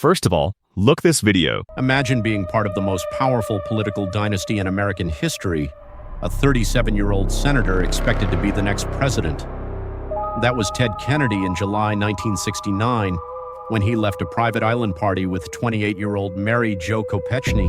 First of all, look this video. Imagine being part of the most powerful political dynasty in American history, a 37-year-old senator expected to be the next president. That was Ted Kennedy in July 1969, when he left a private island party with 28-year-old Mary Jo Kopechne.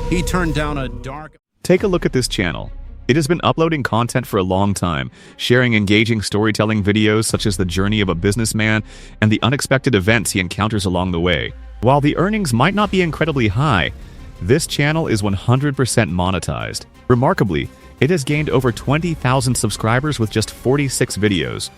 He turned down a dark... Take a look at this channel. It has been uploading content for a long time, sharing engaging storytelling videos such as the journey of a businessman and the unexpected events he encounters along the way. While the earnings might not be incredibly high, this channel is 100% monetized. Remarkably, it has gained over 20,000 subscribers with just 46 videos.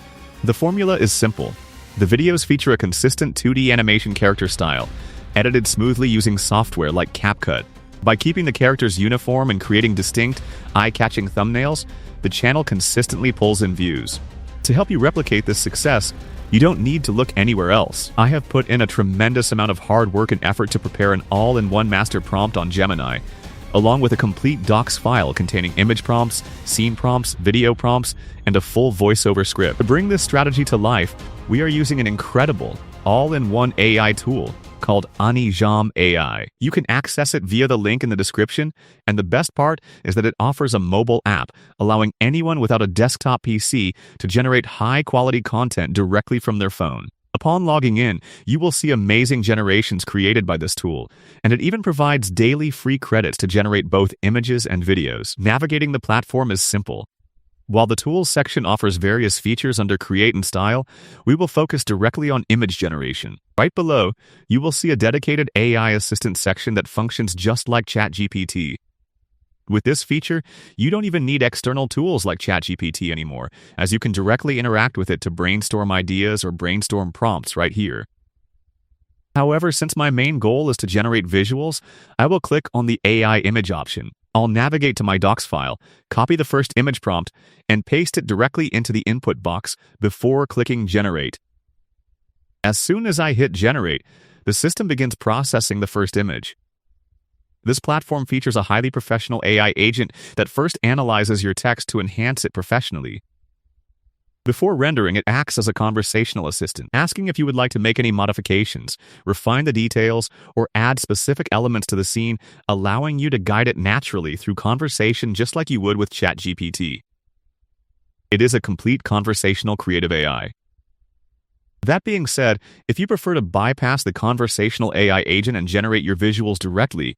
The formula is simple. The videos feature a consistent 2D animation character style, edited smoothly using software like CapCut. By keeping the characters uniform and creating distinct, eye-catching thumbnails, the channel consistently pulls in views. To help you replicate this success, you don't need to look anywhere else. I have put in a tremendous amount of hard work and effort to prepare an all-in-one master prompt on Gemini, along with a complete docs file containing image prompts, scene prompts, video prompts, and a full voiceover script. To bring this strategy to life, we are using an incredible, all-in-one AI tool called Anjam AI. You can access it via the link in the description, and the best part is that it offers a mobile app, allowing anyone without a desktop PC to generate high-quality content directly from their phone. Upon logging in, you will see amazing generations created by this tool, and it even provides daily free credits to generate both images and videos. Navigating the platform is simple. While the Tools section offers various features under Create and Style, we will focus directly on image generation. Right below, you will see a dedicated AI assistant section that functions just like ChatGPT. With this feature, you don't even need external tools like ChatGPT anymore, as you can directly interact with it to brainstorm ideas or brainstorm prompts right here. However, since my main goal is to generate visuals, I will click on the AI image option. I'll navigate to my docs file, copy the first image prompt, and paste it directly into the input box before clicking Generate. As soon as I hit Generate, the system begins processing the first image. This platform features a highly professional AI agent that first analyzes your text to enhance it professionally. Before rendering, it acts as a conversational assistant, asking if you would like to make any modifications, refine the details, or add specific elements to the scene, allowing you to guide it naturally through conversation just like you would with ChatGPT. It is a complete conversational creative AI. That being said, if you prefer to bypass the conversational AI agent and generate your visuals directly,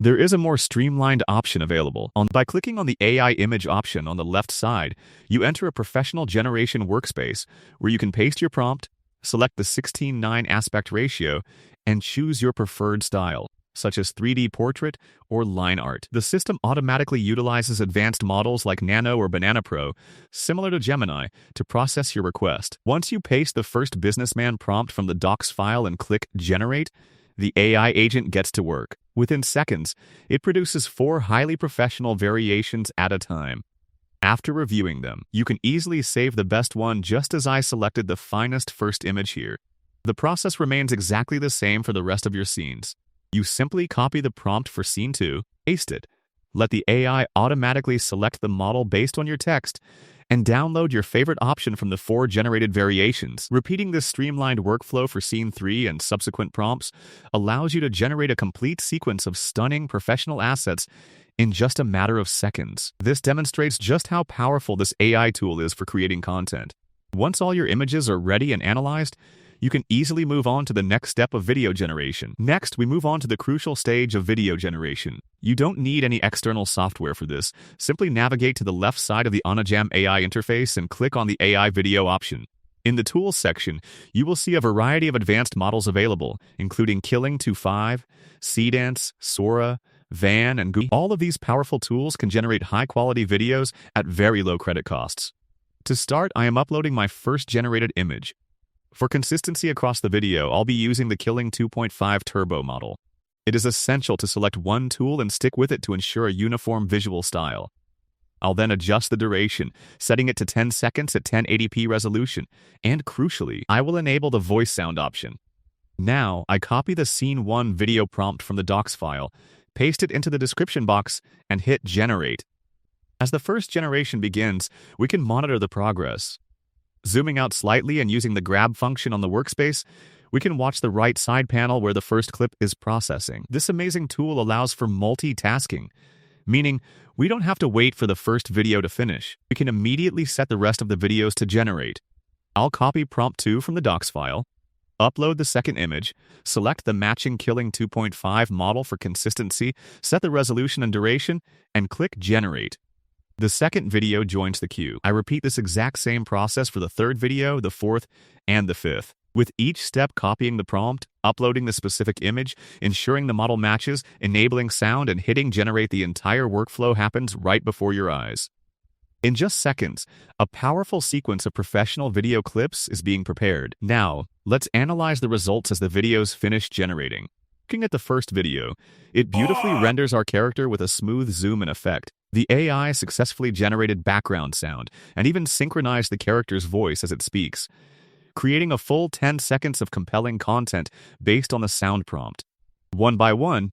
there is a more streamlined option available. By clicking on the AI image option on the left side, you enter a professional generation workspace where you can paste your prompt, select the 16:9 aspect ratio, and choose your preferred style, such as 3D portrait or line art. The system automatically utilizes advanced models like Nano or Banana Pro, similar to Gemini, to process your request. Once you paste the first businessman prompt from the docs file and click Generate, the AI agent gets to work. Within seconds, it produces 4 highly professional variations at a time. After reviewing them, you can easily save the best one just as I selected the finest first image here. The process remains exactly the same for the rest of your scenes. You simply copy the prompt for scene 2, paste it, let the AI automatically select the model based on your text, and download your favorite option from the 4 generated variations. Repeating this streamlined workflow for scene 3 and subsequent prompts allows you to generate a complete sequence of stunning professional assets in just a matter of seconds. This demonstrates just how powerful this AI tool is for creating content. Once all your images are ready and analyzed, you can easily move on to the next step of video generation. Next, we move on to the crucial stage of video generation. You don't need any external software for this. Simply navigate to the left side of the Anjam AI interface and click on the AI video option. In the Tools section, you will see a variety of advanced models available, including Killing 2.5, Seedance, Sora, Van, and Google. All of these powerful tools can generate high-quality videos at very low credit costs. To start, I am uploading my first generated image. For consistency across the video, I'll be using the Killing 2.5 Turbo model. It is essential to select one tool and stick with it to ensure a uniform visual style. I'll then adjust the duration, setting it to 10 seconds at 1080p resolution, and crucially, I will enable the voice sound option. Now, I copy the Scene 1 video prompt from the docs file, paste it into the description box, and hit Generate. As the first generation begins, we can monitor the progress. Zooming out slightly and using the grab function on the workspace, We can watch the right side panel where the first clip is processing. This amazing tool allows for multitasking, meaning we don't have to wait for the first video to finish. We can immediately set the rest of the videos to generate. I'll copy prompt 2 from the docs file, upload the second image, select the matching Killing 2.5 model for consistency, set the resolution and duration, and click Generate. The second video joins the queue. I repeat this exact same process for the third video, the fourth, and the fifth, with each step copying the prompt, uploading the specific image, ensuring the model matches, enabling sound, and hitting Generate. The entire workflow happens right before your eyes. In just seconds, a powerful sequence of professional video clips is being prepared. Now, let's analyze the results as the videos finish generating. Looking at the first video, it beautifully renders our character with a smooth zoom and effect. The AI successfully generated background sound and even synchronized the character's voice as it speaks, creating a full 10 seconds of compelling content based on the sound prompt. One by one,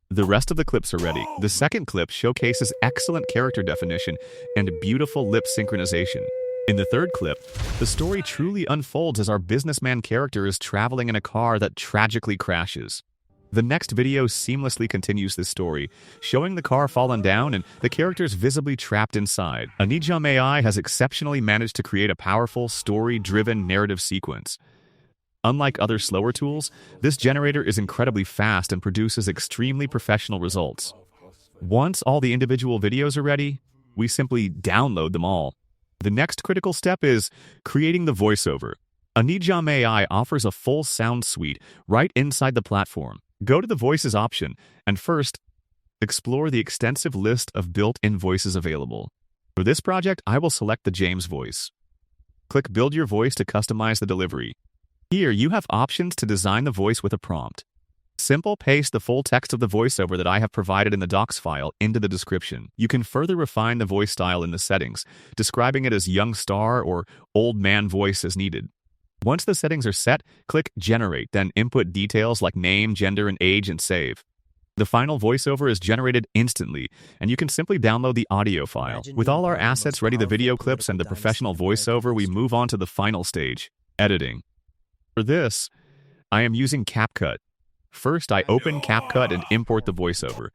the rest of the clips are ready. The second clip showcases excellent character definition and beautiful lip synchronization. In the third clip, the story truly unfolds as our businessman character is traveling in a car that tragically crashes. The next video seamlessly continues this story, showing the car fallen down and the characters visibly trapped inside. Anjam AI has exceptionally managed to create a powerful, story-driven narrative sequence. Unlike other slower tools, this generator is incredibly fast and produces extremely professional results. Once all the individual videos are ready, we simply download them all. The next critical step is creating the voiceover. Anjam AI offers a full sound suite right inside the platform. Go to the Voices option and first, explore the extensive list of built-in voices available. For this project, I will select the James voice. Click Build Your Voice to customize the delivery. Here, you have options to design the voice with a prompt. Simple paste the full text of the voiceover that I have provided in the docs file into the description. You can further refine the voice style in the settings, describing it as young star or old man voice as needed. Once the settings are set, click Generate, then input details like name, gender, and age and save. The final voiceover is generated instantly, and you can simply download the audio file. With all our assets ready, the video clips and the professional voiceover, we move on to the final stage, editing. For this, I am using CapCut. First, I open CapCut and import the voiceover,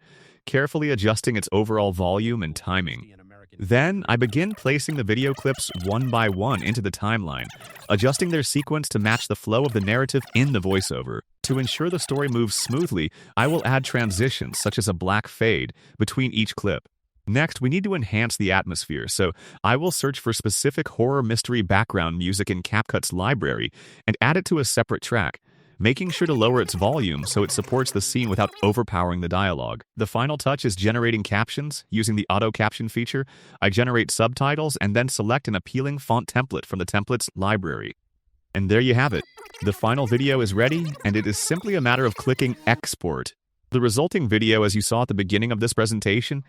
carefully adjusting its overall volume and timing. Then, I begin placing the video clips one by one into the timeline, adjusting their sequence to match the flow of the narrative in the voiceover. To ensure the story moves smoothly, I will add transitions, such as a black fade, between each clip. Next, we need to enhance the atmosphere, so I will search for specific horror mystery background music in CapCut's library and add it to a separate track, making sure to lower its volume so it supports the scene without overpowering the dialogue. The final touch is generating captions. Using the auto caption feature, I generate subtitles and then select an appealing font template from the templates library. And there you have it. The final video is ready, and it is simply a matter of clicking Export. The resulting video, as you saw at the beginning of this presentation,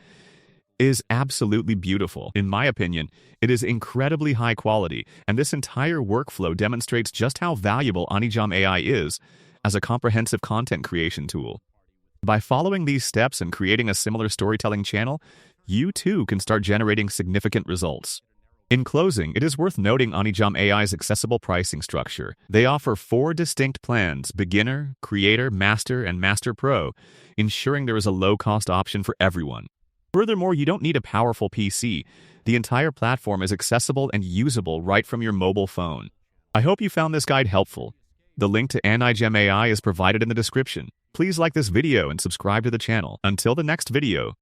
is absolutely beautiful. In my opinion, it is incredibly high quality, and this entire workflow demonstrates just how valuable Anjam AI is as a comprehensive content creation tool. By following these steps and creating a similar storytelling channel, you too can start generating significant results. In closing, it is worth noting Anjam AI's accessible pricing structure. They offer 4 distinct plans: Beginner, Creator, Master, and Master Pro, ensuring there is a low-cost option for everyone. Furthermore, you don't need a powerful PC. The entire platform is accessible and usable right from your mobile phone. I hope you found this guide helpful. The link to Anjam AI is provided in the description. Please like this video and subscribe to the channel. Until the next video.